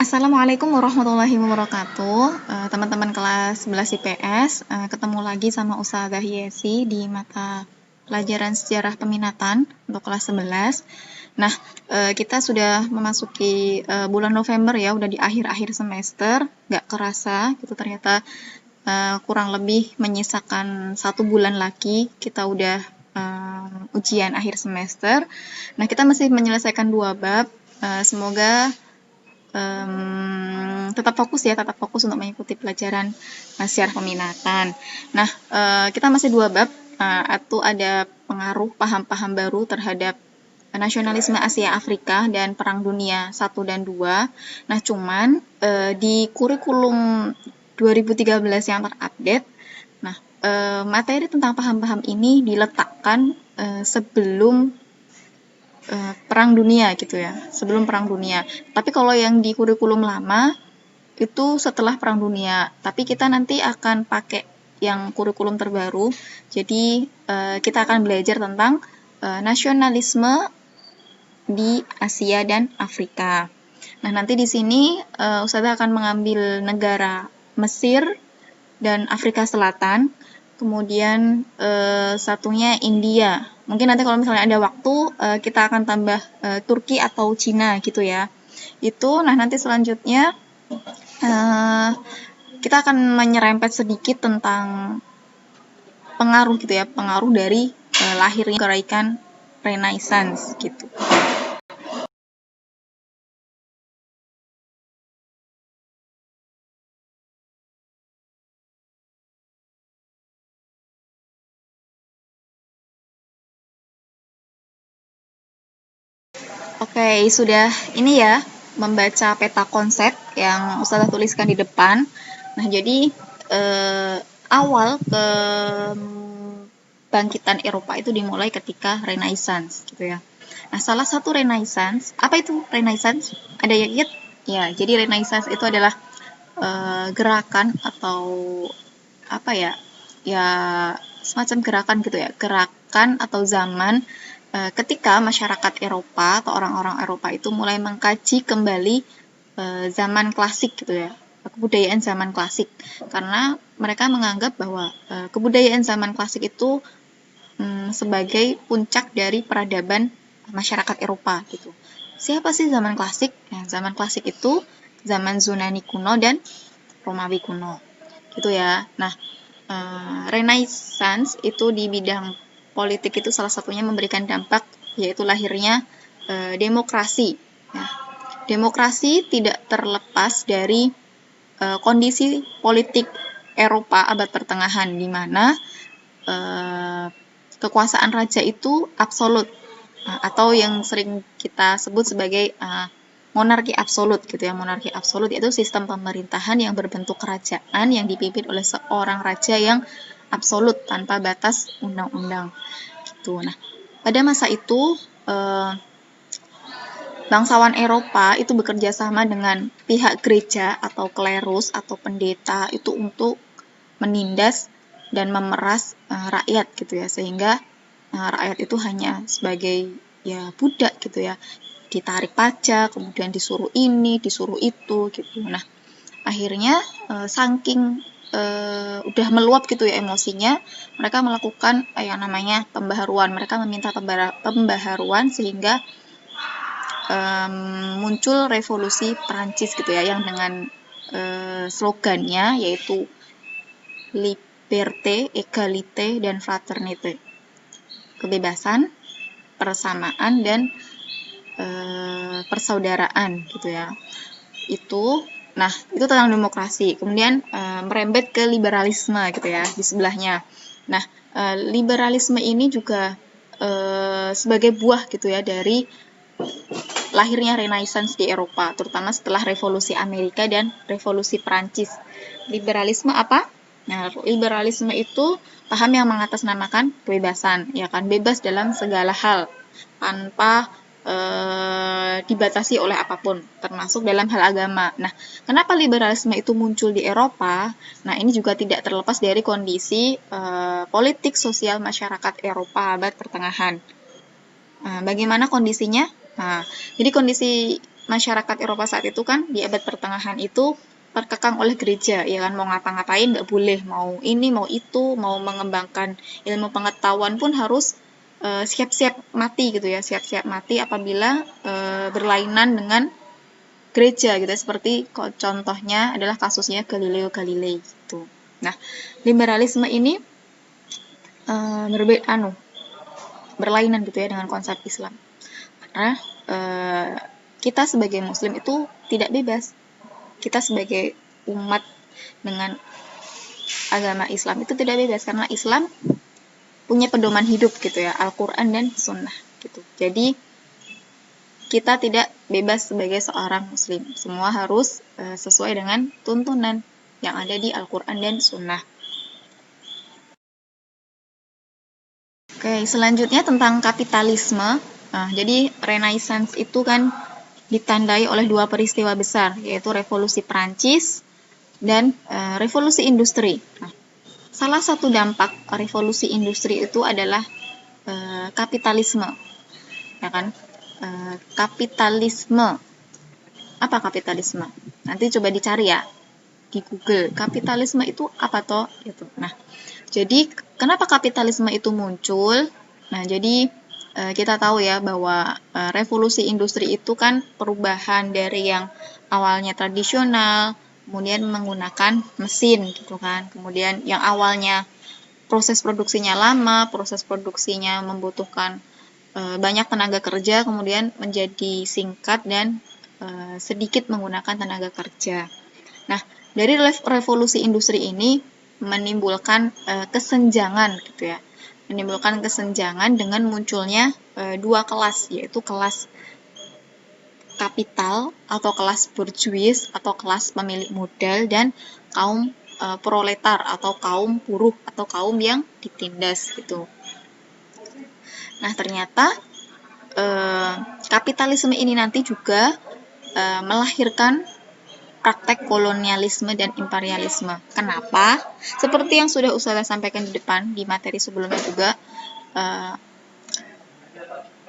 Assalamualaikum warahmatullahi wabarakatuh. Teman-teman kelas 11 IPS, ketemu lagi sama Ustazah Yesi di mata pelajaran sejarah peminatan untuk kelas 11. Nah, kita sudah memasuki bulan November ya, udah di akhir-akhir semester. Nggak kerasa gitu ternyata kurang lebih menyisakan 1 bulan lagi kita udah ujian akhir semester. Nah, kita masih menyelesaikan 2 bab. Semoga tetap fokus untuk mengikuti pelajaran sejarah peminatan. Nah, kita masih 2 bab, itu ada pengaruh paham-paham baru terhadap nasionalisme Asia Afrika dan Perang Dunia 1 dan 2. Nah, cuman di kurikulum 2013 yang terupdate, nah materi tentang paham-paham ini diletakkan sebelum Perang Dunia gitu ya, sebelum Perang Dunia. Tapi kalau yang di kurikulum lama itu setelah Perang Dunia. Tapi kita nanti akan pakai yang kurikulum terbaru. Jadi kita akan belajar tentang nasionalisme di Asia dan Afrika. Nah, nanti di sini Ustazah akan mengambil negara Mesir dan Afrika Selatan. Kemudian satunya India. Mungkin nanti kalau misalnya ada waktu kita akan tambah Turki atau Cina gitu ya. Itu nah nanti selanjutnya kita akan menyerempet sedikit tentang pengaruh gitu ya, pengaruh dari lahirnya gerakan Renaissance gitu. Oke, sudah ini ya, membaca peta konsep yang Ustazah tuliskan di depan. Nah, jadi awal kebangkitan Eropa itu dimulai ketika Renaissance, gitu ya. Nah, salah satu Renaissance, apa itu Renaissance? Ada yang ingat? Ya, jadi Renaissance itu adalah gerakan atau apa ya? Ya, semacam gerakan gitu ya, gerakan atau zaman ketika masyarakat Eropa atau orang-orang Eropa itu mulai mengkaji kembali zaman klasik gitu ya, kebudayaan zaman klasik, karena mereka menganggap bahwa kebudayaan zaman klasik itu sebagai puncak dari peradaban masyarakat Eropa gitu. Siapa sih zaman klasik? Nah, zaman klasik itu zaman Yunani kuno dan Romawi kuno gitu ya. Nah, Renaissance itu di bidang politik itu salah satunya memberikan dampak, yaitu lahirnya demokrasi. Ya. Demokrasi tidak terlepas dari kondisi politik Eropa abad pertengahan, di mana kekuasaan raja itu absolut, atau yang sering kita sebut sebagai monarki absolut gitu ya. Monarki absolut yaitu sistem pemerintahan yang berbentuk kerajaan yang dipimpin oleh seorang raja yang absolut tanpa batas undang-undang gitu. Nah, pada masa itu bangsawan Eropa itu bekerja sama dengan pihak gereja atau klerus atau pendeta itu untuk menindas dan memeras rakyat gitu ya, sehingga rakyat itu hanya sebagai ya budak gitu ya, ditarik pajak, kemudian disuruh ini, disuruh itu gitu. Nah, akhirnya saking udah meluap gitu ya emosinya, mereka melakukan yang namanya pembaharuan. Mereka meminta pembaharuan sehingga muncul revolusi Prancis gitu ya, yang dengan slogannya yaitu Liberté, Égalité, dan Fraternité. Kebebasan, persamaan, dan persaudaraan gitu ya. Itu tentang demokrasi. Kemudian merembet ke liberalisme gitu ya di sebelahnya. Nah, liberalisme ini juga sebagai buah gitu ya dari lahirnya Renaissance di Eropa, terutama setelah Revolusi Amerika dan Revolusi Prancis. Liberalisme apa? Nah, liberalisme itu paham yang mengatasnamakan kebebasan, ya kan, bebas dalam segala hal, tanpa dibatasi oleh apapun, termasuk dalam hal agama. Nah, kenapa liberalisme itu muncul di Eropa? Nah, ini juga tidak terlepas dari kondisi politik sosial masyarakat Eropa abad pertengahan. Bagaimana kondisinya? Nah, jadi kondisi masyarakat Eropa saat itu kan di abad pertengahan itu terkekang oleh gereja, ya kan, mau ngapa-ngapain nggak boleh, mau ini mau itu, mau mengembangkan ilmu pengetahuan pun harus siap-siap mati gitu ya, siap-siap mati apabila berlainan dengan gereja gitu, seperti contohnya adalah kasusnya Galileo Galilei gitu. Nah, liberalisme ini berlainan gitu ya dengan konsep Islam. Karena kita sebagai muslim itu tidak bebas. Kita sebagai umat dengan agama Islam itu tidak bebas, karena Islam punya pedoman hidup gitu ya, Al-Quran dan Sunnah gitu. Jadi kita tidak bebas sebagai seorang muslim. Semua harus sesuai dengan tuntunan yang ada di Al-Quran dan Sunnah. Oke, selanjutnya tentang kapitalisme. Jadi Renaissance itu kan ditandai oleh dua peristiwa besar, yaitu Revolusi Prancis dan Revolusi Industri. Nah, salah satu dampak Revolusi Industri itu adalah kapitalisme, ya kan? Kapitalisme. Apa kapitalisme? Nanti coba dicari ya di Google. Kapitalisme itu apa toh? Gitu. Nah, jadi kenapa kapitalisme itu muncul? Nah, jadi kita tahu ya bahwa revolusi industri itu kan perubahan dari yang awalnya tradisional, kemudian menggunakan mesin gitu kan. Kemudian yang awalnya proses produksinya lama, proses produksinya membutuhkan banyak tenaga kerja, kemudian menjadi singkat dan sedikit menggunakan tenaga kerja. Nah, dari revolusi industri ini menimbulkan kesenjangan gitu ya, menimbulkan kesenjangan dengan munculnya dua kelas, yaitu kelas kapital atau kelas bourgeois atau kelas pemilik modal dan kaum proletar atau kaum buruh atau kaum yang ditindas gitu. Nah, ternyata kapitalisme ini nanti juga melahirkan praktek kolonialisme dan imperialisme. Kenapa? Seperti yang sudah Ustazah sampaikan di depan di materi sebelumnya juga,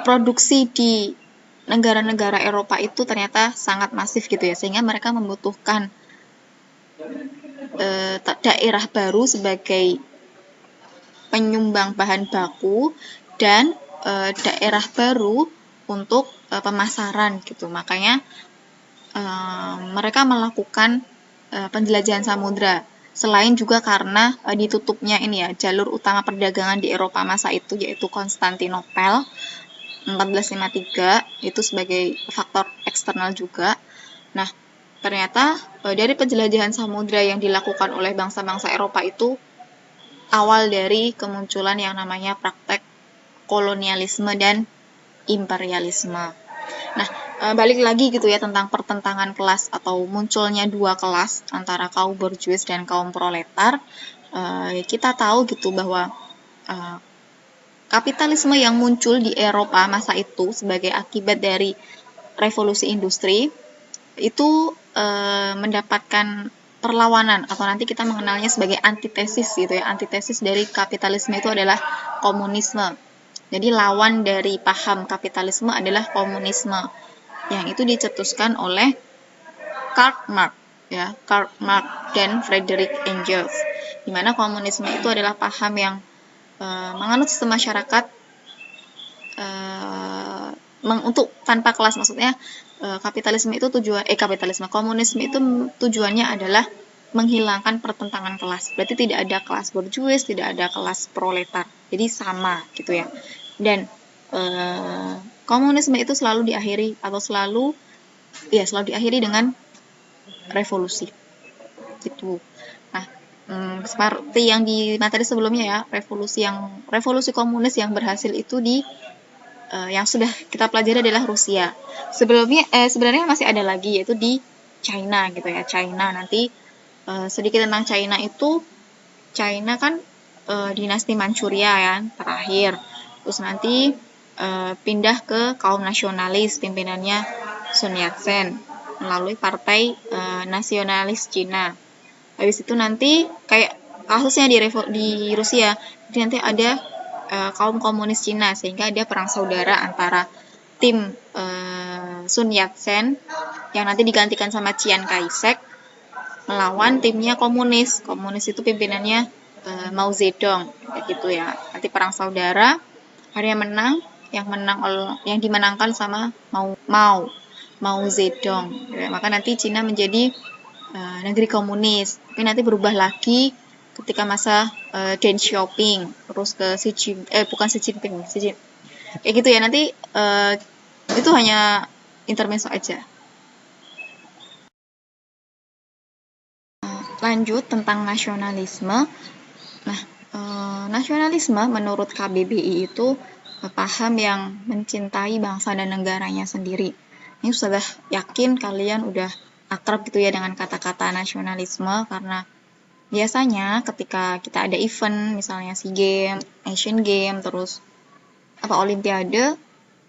produksi di negara-negara Eropa itu ternyata sangat masif gitu ya, sehingga mereka membutuhkan daerah baru sebagai penyumbang bahan baku dan daerah baru untuk pemasaran gitu. Makanya mereka melakukan penjelajahan samudra. Selain juga karena ditutupnya ini ya jalur utama perdagangan di Eropa masa itu, yaitu Konstantinopel 1453, itu sebagai faktor eksternal juga. Nah, ternyata dari penjelajahan samudra yang dilakukan oleh bangsa-bangsa Eropa itu awal dari kemunculan yang namanya praktek kolonialisme dan imperialisme. Nah, balik lagi gitu ya tentang pertentangan kelas atau munculnya dua kelas antara kaum bourgeois dan kaum proletar. Kita tahu gitu bahwa kapitalisme yang muncul di Eropa masa itu sebagai akibat dari revolusi industri itu mendapatkan perlawanan, atau nanti kita mengenalnya sebagai antitesis gitu ya. Antitesis dari kapitalisme itu adalah komunisme. Jadi lawan dari paham kapitalisme adalah komunisme, yang itu dicetuskan oleh Karl Marx ya, Karl Marx dan Friedrich Engels. Di mana komunisme itu adalah paham yang menganut sistem masyarakat untuk tanpa kelas, maksudnya kapitalisme itu komunisme itu tujuannya adalah menghilangkan pertentangan kelas. Berarti tidak ada kelas bourgeois, tidak ada kelas proletar. Jadi sama gitu ya. Dan komunisme itu selalu diakhiri dengan revolusi. Gitu. Nah, seperti yang di materi sebelumnya ya, revolusi komunis yang berhasil itu yang sudah kita pelajari adalah Rusia. Sebenarnya masih ada lagi, yaitu di China gitu ya. China nanti sedikit tentang China itu, China kan dinasti Manchuria ya terakhir. Terus nanti pindah ke kaum nasionalis, pimpinannya Sun Yat-sen melalui Partai Nasionalis Cina. Habis itu nanti kayak kasusnya di Rusia, nanti ada kaum komunis Cina, sehingga ada perang saudara antara tim Sun Yat-sen yang nanti digantikan sama Chiang Kai-shek melawan timnya komunis. Komunis itu pimpinannya Mao Zedong, kayak gitu ya. Nanti perang saudara, ada yang menang, yang dimenangkan sama Mao Zedong. Ya, maka nanti Cina menjadi negeri komunis. Tapi nanti berubah lagi ketika masa Deng Xiaoping, terus ke bukan Xi Jinping, kayak gitu ya. Nanti itu hanya intermezzo aja. Lanjut tentang nasionalisme. Nah, nasionalisme menurut KBBI itu paham yang mencintai bangsa dan negaranya sendiri. Ini sudah yakin kalian udah akrab gitu ya dengan kata-kata nasionalisme, karena biasanya ketika kita ada event, misalnya SEA Games, Asian Games, terus Olimpiade,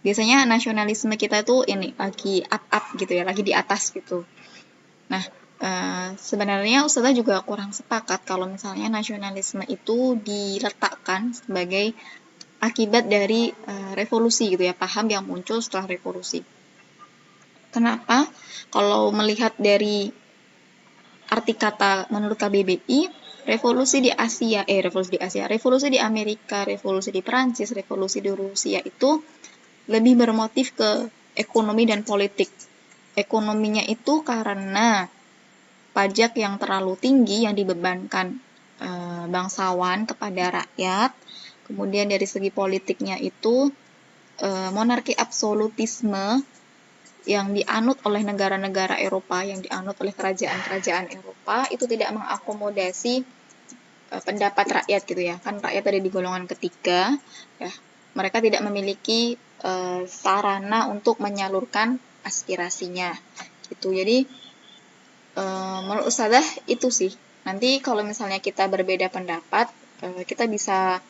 biasanya nasionalisme kita tuh ini lagi up gitu ya, lagi di atas gitu. Nah, sebenarnya Ustazah juga kurang sepakat kalau misalnya nasionalisme itu diletakkan sebagai akibat dari revolusi gitu ya, paham yang muncul setelah revolusi. Kenapa? Kalau melihat dari arti kata menurut KBBI, revolusi di Amerika, revolusi di Perancis, revolusi di Rusia itu lebih bermotif ke ekonomi dan politik. Ekonominya itu karena pajak yang terlalu tinggi yang dibebankan bangsawan kepada rakyat. Kemudian dari segi politiknya itu monarki absolutisme yang dianut oleh negara-negara Eropa, yang dianut oleh kerajaan-kerajaan Eropa, itu tidak mengakomodasi pendapat rakyat gitu ya. Kan rakyat ada di golongan ketiga, ya. Mereka tidak memiliki sarana untuk menyalurkan aspirasinya gitu. Jadi menurut Ustazah itu sih. Nanti kalau misalnya kita berbeda pendapat, kita bisa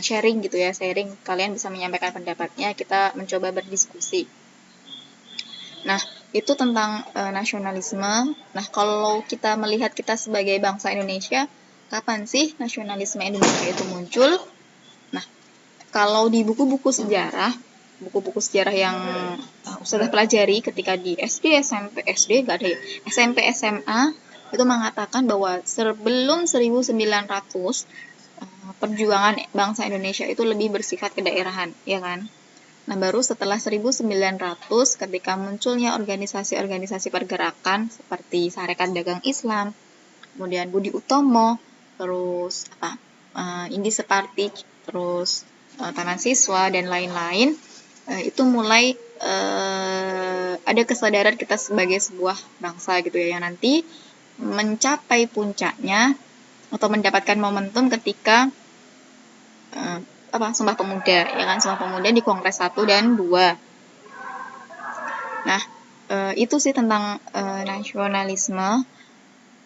sharing gitu ya, kalian bisa menyampaikan pendapatnya, kita mencoba berdiskusi. Nah, itu tentang nasionalisme. Nah, kalau kita melihat kita sebagai bangsa Indonesia, kapan sih nasionalisme Indonesia itu muncul? Nah, kalau di buku-buku sejarah yang sudah pelajari ketika di SMP nggak ada ya, SMP SMA itu mengatakan bahwa sebelum 1900 perjuangan bangsa Indonesia itu lebih bersifat kedaerahan, ya kan? Nah, baru setelah 1900 ketika munculnya organisasi-organisasi pergerakan seperti Sarekat Dagang Islam, kemudian Budi Utomo, terus Indi Separti, terus Taman Siswa dan lain-lain, itu mulai ada kesadaran kita sebagai sebuah bangsa gitu ya, yang nanti mencapai puncaknya atau mendapatkan momentum ketika Sumpah Pemuda, ya kan, Sumpah Pemuda di Kongres 1 dan 2. Nah, itu sih tentang nasionalisme.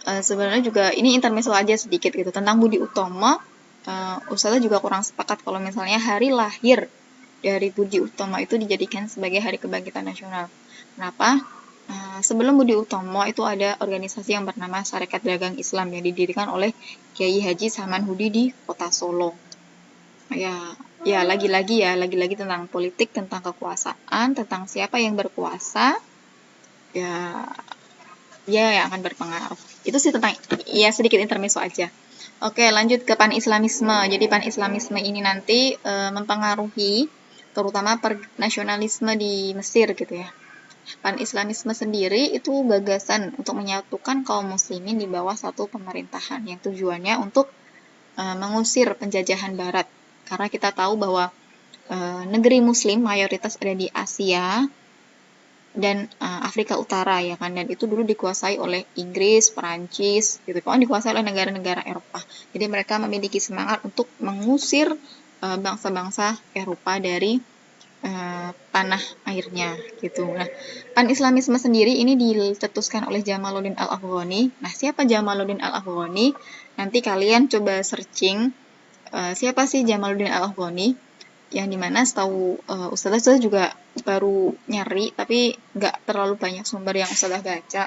Sebenarnya juga ini intermezzo aja sedikit gitu tentang Budi Utomo. Ustazah juga kurang sepakat kalau misalnya hari lahir dari Budi Utomo itu dijadikan sebagai hari kebangkitan nasional. Kenapa? Sebelum Budi Utomo itu ada organisasi yang bernama Sarekat Dagang Islam yang didirikan oleh Kiai Haji Samanhudi di Kota Solo. Ya lagi-lagi tentang politik, tentang kekuasaan, tentang siapa yang berkuasa, ya yang akan berpengaruh. Itu sih tentang, ya sedikit intermezzo aja. Oke, lanjut ke pan-islamisme. Jadi pan-islamisme ini nanti mempengaruhi terutama nasionalisme di Mesir gitu ya. Pan-islamisme sendiri itu gagasan untuk menyatukan kaum muslimin di bawah satu pemerintahan yang tujuannya untuk mengusir penjajahan barat. Karena kita tahu bahwa negeri muslim mayoritas ada di Asia dan Afrika Utara ya kan, dan itu dulu dikuasai oleh Inggris, Perancis gitu. Pokoknya dikuasai oleh negara-negara Eropa. Jadi mereka memiliki semangat untuk mengusir bangsa-bangsa Eropa dari tanah airnya gitu. Nah, pan-islamisme sendiri ini dicetuskan oleh Jamaluddin Al-Afghani. Nah, siapa Jamaluddin Al-Afghani? Nanti kalian coba searching siapa sih Jamaluddin Al-Afghani, yang dimana setahu Ustazah juga baru nyari, tapi nggak terlalu banyak sumber yang Ustazah baca.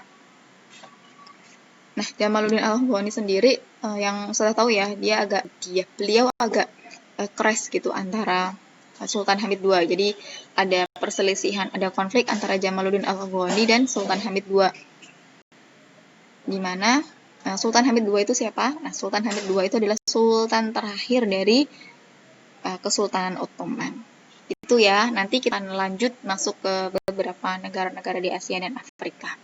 Nah, Jamaluddin Al-Afghani sendiri yang Ustazah tahu ya, beliau agak keras gitu antara Sultan Hamid II. Jadi ada perselisihan, ada konflik antara Jamaluddin Al-Afghani dan Sultan Hamid II. Di mana Sultan Hamid II itu siapa? Nah, Sultan Hamid II itu adalah sultan terakhir dari Kesultanan Ottoman. Itu ya, nanti kita lanjut masuk ke beberapa negara-negara di Asia dan Afrika.